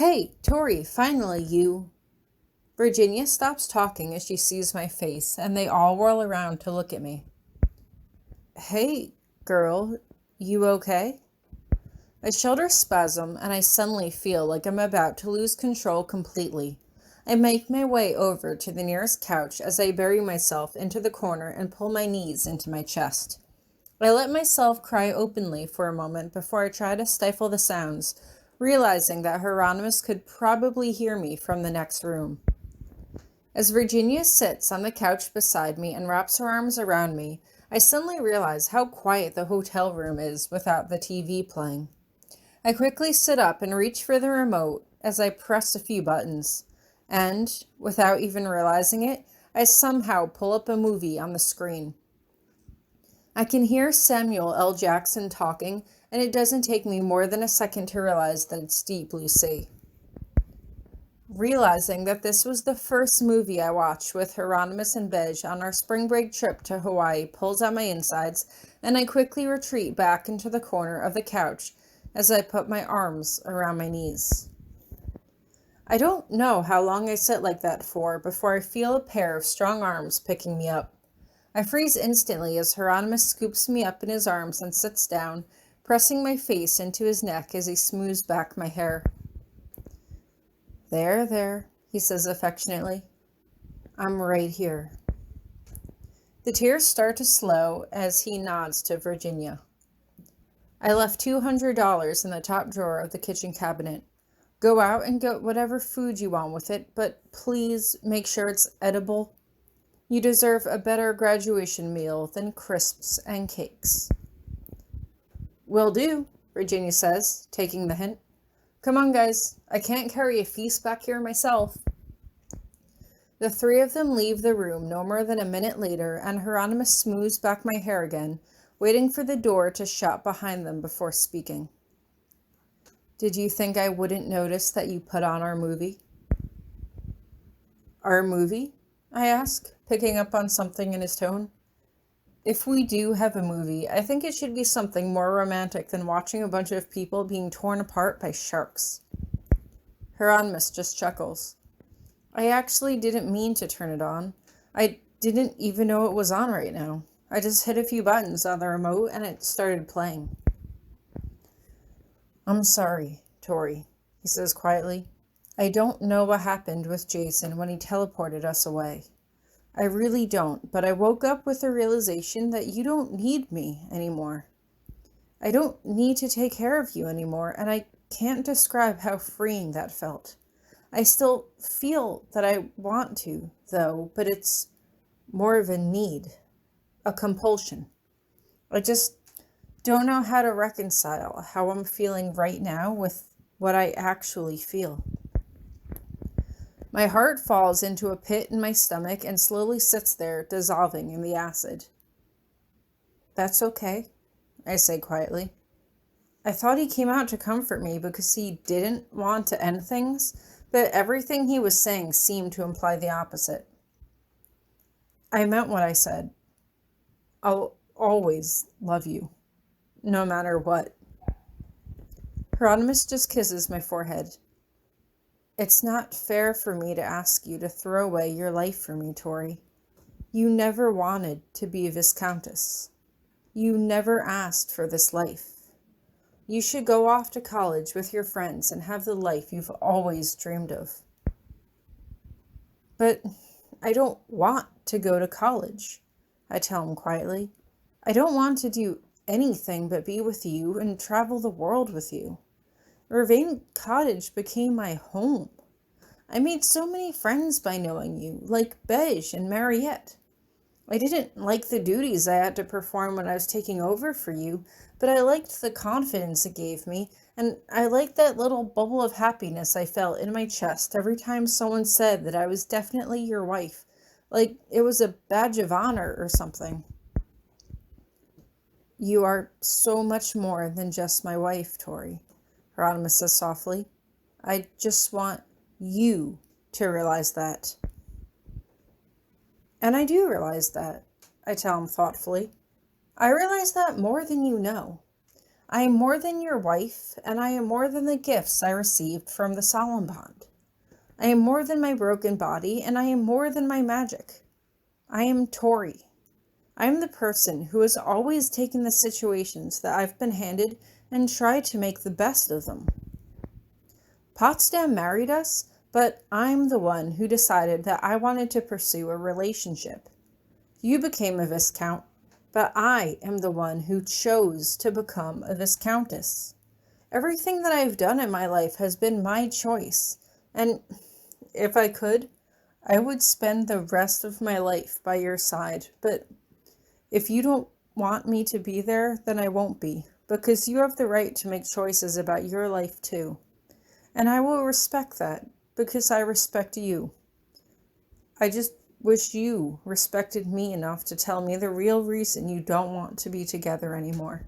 Hey, Tori, finally you. Virginia stops talking as she sees my face, and they all whirl around to look at me. Hey, girl, you okay? My shoulders spasm, and I suddenly feel like I'm about to lose control completely. I make my way over to the nearest couch as I bury myself into the corner and pull my knees into my chest. I let myself cry openly for a moment before I try to stifle the sounds, realizing that Hieronymous could probably hear me from the next room. As Virginia sits on the couch beside me and wraps her arms around me, I suddenly realize how quiet the hotel room is without the TV playing. I quickly sit up and reach for the remote as I press a few buttons, and, without even realizing it, I somehow pull up a movie on the screen. I can hear Samuel L. Jackson talking, and it doesn't take me more than a second to realize that it's Deep Blue Sea. Realizing that this was the first movie I watched with Hieronymous and Bej on our spring break trip to Hawaii pulls out my insides, and I quickly retreat back into the corner of the couch as I put my arms around my knees. I don't know how long I sit like that for before I feel a pair of strong arms picking me up. I freeze instantly as Hieronymous scoops me up in his arms and sits down, pressing my face into his neck as he smooths back my hair. There, he says affectionately. I'm right here. The tears start to slow as he nods to Virginia. I left $200 in the top drawer of the kitchen cabinet. Go out and get whatever food you want with it, but please make sure it's edible. You deserve a better graduation meal than crisps and cakes. Will do, Virginia says, taking the hint. Come on, guys. I can't carry a feast back here myself. The three of them leave the room no more than a minute later, and Hieronymous smooths back my hair again, waiting for the door to shut behind them before speaking. Did you think I wouldn't notice that you put on our movie? Our movie? I ask, picking up on something in his tone. If we do have a movie, I think it should be something more romantic than watching a bunch of people being torn apart by sharks. Hieronymous just chuckles. I actually didn't mean to turn it on. I didn't even know it was on right now. I just hit a few buttons on the remote and it started playing. I'm sorry, Tori, he says quietly. I don't know what happened with Jason when he teleported us away. I really don't, but I woke up with the realization that you don't need me anymore. I don't need to take care of you anymore, and I can't describe how freeing that felt. I still feel that I want to, though, but it's more of a need, a compulsion. I just don't know how to reconcile how I'm feeling right now with what I actually feel. My heart falls into a pit in my stomach and slowly sits there, dissolving in the acid. That's okay, I say quietly. I thought he came out to comfort me because he didn't want to end things, but everything he was saying seemed to imply the opposite. I meant what I said. I'll always love you, no matter what. Hieronymous just kisses my forehead. It's not fair for me to ask you to throw away your life for me, Tori. You never wanted to be a Viscountess. You never asked for this life. You should go off to college with your friends and have the life you've always dreamed of. But I don't want to go to college, I tell him quietly. I don't want to do anything but be with you and travel the world with you. Ravine Cottage became my home. I made so many friends by knowing you, like Bej and Mariette. I didn't like the duties I had to perform when I was taking over for you, but I liked the confidence it gave me, and I liked that little bubble of happiness I felt in my chest every time someone said that I was definitely your wife, like it was a badge of honor or something. You are so much more than just my wife, Tori, Hieronymous says softly. I just want you to realize that. And I do realize that, I tell him thoughtfully. I realize that more than you know. I am more than your wife, and I am more than the gifts I received from the solemn bond. I am more than my broken body, and I am more than my magic. I am Tori. I am the person who has always taken the situations that I've been handed and tried to make the best of them. Potsdam married us, but I'm the one who decided that I wanted to pursue a relationship. You became a viscount, but I am the one who chose to become a viscountess. Everything that I've done in my life has been my choice, and if I could, I would spend the rest of my life by your side, but if you don't want me to be there, then I won't be, because you have the right to make choices about your life too. And I will respect that, because I respect you. I just wish you respected me enough to tell me the real reason you don't want to be together anymore.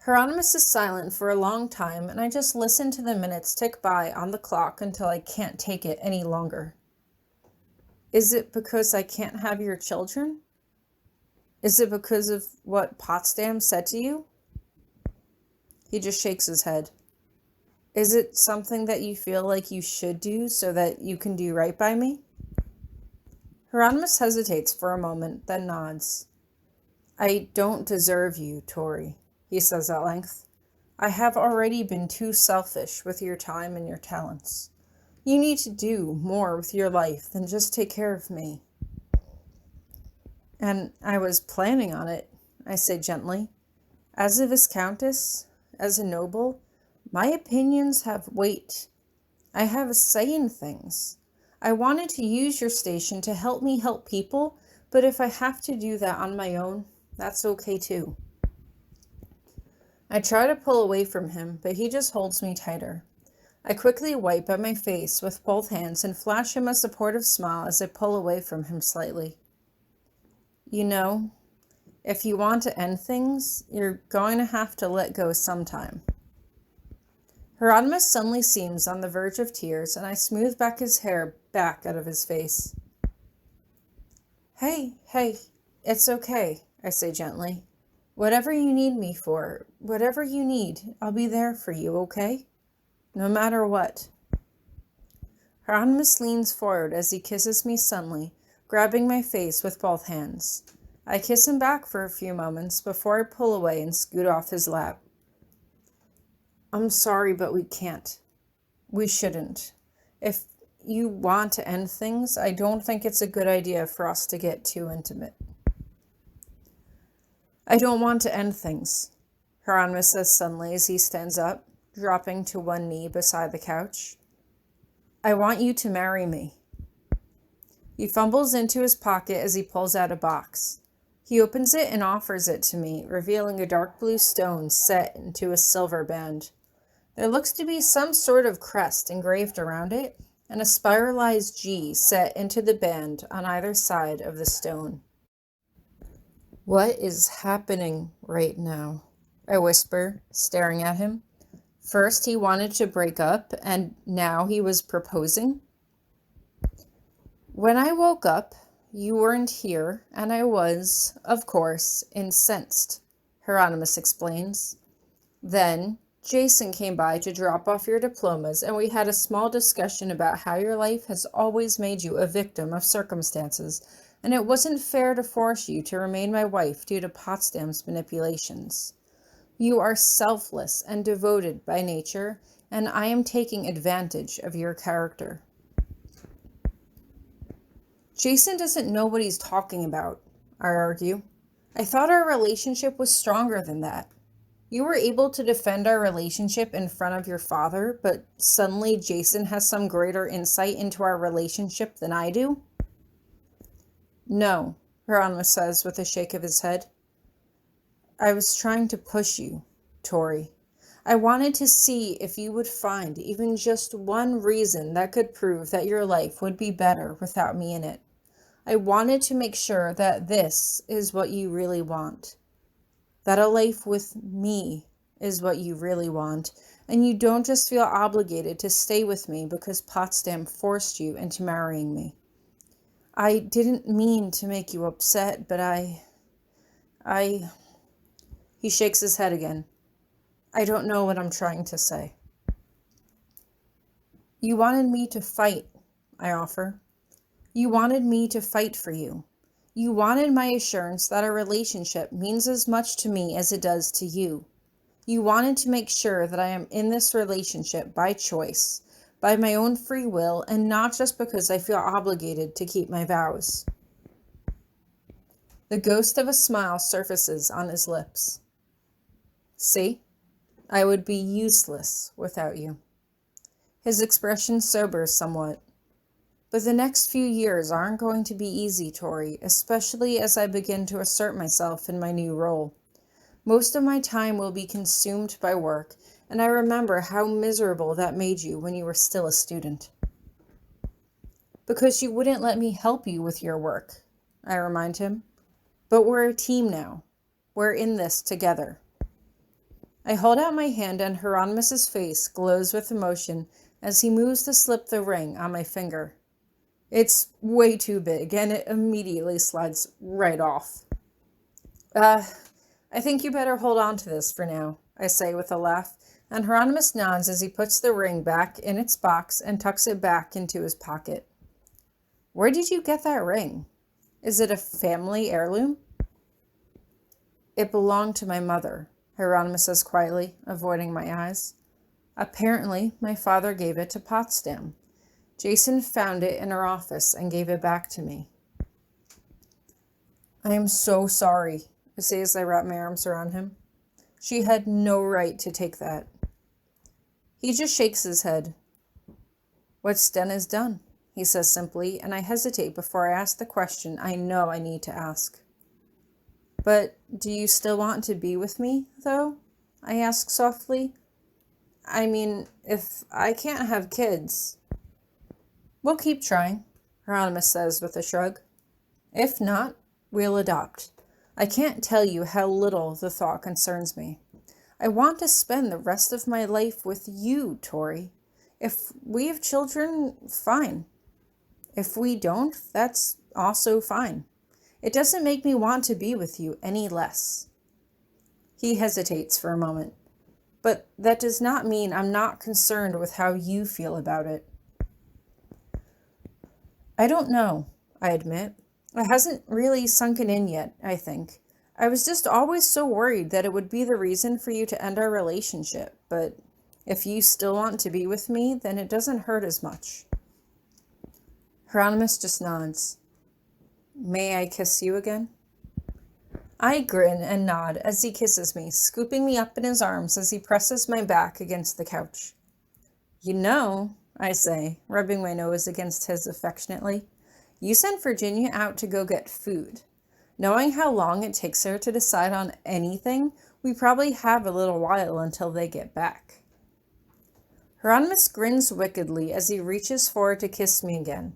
Hieronymous is silent for a long time, and I just listen to the minutes tick by on the clock until I can't take it any longer. Is it because I can't have your children? Is it because of what Potsdam said to you? He just shakes his head. Is it something that you feel like you should do so that you can do right by me? Hieronymous hesitates for a moment, then nods. I don't deserve you, Tori, he says at length. I have already been too selfish with your time and your talents. You need to do more with your life than just take care of me. And I was planning on it, I say gently. As a viscountess, as a noble, my opinions have weight. I have a say in things. I wanted to use your station to help me help people, but if I have to do that on my own, that's okay too. I try to pull away from him, but he just holds me tighter. I quickly wipe at my face with both hands and flash him a supportive smile as I pull away from him slightly. You know, if you want to end things, you're going to have to let go sometime. Hieronymous suddenly seems on the verge of tears, and I smooth back his hair back out of his face. Hey, it's okay, I say gently. Whatever you need me for, whatever you need, I'll be there for you, okay? No matter what. Hieronymous leans forward as he kisses me suddenly, grabbing my face with both hands. I kiss him back for a few moments before I pull away and scoot off his lap. I'm sorry, but we can't. We shouldn't. If you want to end things, I don't think it's a good idea for us to get too intimate. I don't want to end things, Hieronymous says suddenly as he stands up, dropping to one knee beside the couch. I want you to marry me. He fumbles into his pocket as he pulls out a box. He opens it and offers it to me, revealing a dark blue stone set into a silver band. There looks to be some sort of crest engraved around it, and a spiralized G set into the band on either side of the stone. What is happening right now? I whisper, staring at him. First he wanted to break up, and now he was proposing. When I woke up, you weren't here, and I was, of course, incensed, Hieronymous explains. Then Jason came by to drop off your diplomas, and we had a small discussion about how your life has always made you a victim of circumstances, and it wasn't fair to force you to remain my wife due to Potsdam's manipulations. You are selfless and devoted by nature, and I am taking advantage of your character. Jason doesn't know what he's talking about, I argue. I thought our relationship was stronger than that. You were able to defend our relationship in front of your father, but suddenly Jason has some greater insight into our relationship than I do? No, Hieronymous says with a shake of his head. I was trying to push you, Tori. I wanted to see if you would find even just one reason that could prove that your life would be better without me in it. I wanted to make sure that this is what you really want. That a life with me is what you really want, and you don't just feel obligated to stay with me because Potsdam forced you into marrying me. I didn't mean to make you upset, but I He shakes his head again. I don't know what I'm trying to say. You wanted me to fight, I offer. You wanted me to fight for you. You wanted my assurance that our relationship means as much to me as it does to you. You wanted to make sure that I am in this relationship by choice, by my own free will, and not just because I feel obligated to keep my vows. The ghost of a smile surfaces on his lips. See, I would be useless without you. His expression sobers somewhat. But the next few years aren't going to be easy, Tori, especially as I begin to assert myself in my new role. Most of my time will be consumed by work, and I remember how miserable that made you when you were still a student. Because you wouldn't let me help you with your work, I remind him. But we're a team now. We're in this together. I hold out my hand and Hieronymus's face glows with emotion as he moves to slip the ring on my finger. It's way too big, and it immediately slides right off. I think you better hold on to this for now, I say with a laugh, and Hieronymus nods as he puts the ring back in its box and tucks it back into his pocket. Where did you get that ring? Is it a family heirloom? It belonged to my mother, Hieronymus says quietly, avoiding my eyes. Apparently, my father gave it to Potsdam. Jason found it in her office and gave it back to me. I am so sorry, I say as I wrap my arms around him. She had no right to take that. He just shakes his head. What's done is done, he says simply, and I hesitate before I ask the question I know I need to ask. But do you still want to be with me, though? I ask softly. I mean, if I can't have kids... We'll keep trying, Hieronymus says with a shrug. If not, we'll adopt. I can't tell you how little the thought concerns me. I want to spend the rest of my life with you, Tori. If we have children, fine. If we don't, that's also fine. It doesn't make me want to be with you any less. He hesitates for a moment. But that does not mean I'm not concerned with how you feel about it. I don't know, I admit. It hasn't really sunken in yet, I think. I was just always so worried that it would be the reason for you to end our relationship, but if you still want to be with me, then it doesn't hurt as much. Hieronymus just nods. May I kiss you again? I grin and nod as he kisses me, scooping me up in his arms as he presses my back against the couch. You know, I say, rubbing my nose against his affectionately, you sent Virginia out to go get food. Knowing how long it takes her to decide on anything, we probably have a little while until they get back. Hieronymus grins wickedly as he reaches forward to kiss me again.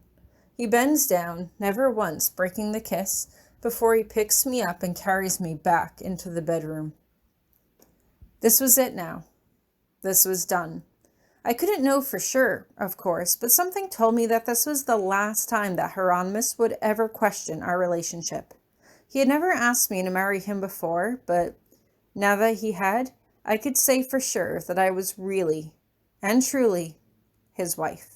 He bends down, never once breaking the kiss, before he picks me up and carries me back into the bedroom. This was it now. This was done. I couldn't know for sure, of course, but something told me that this was the last time that Hieronymus would ever question our relationship. He had never asked me to marry him before, but now that he had, I could say for sure that I was really and truly his wife.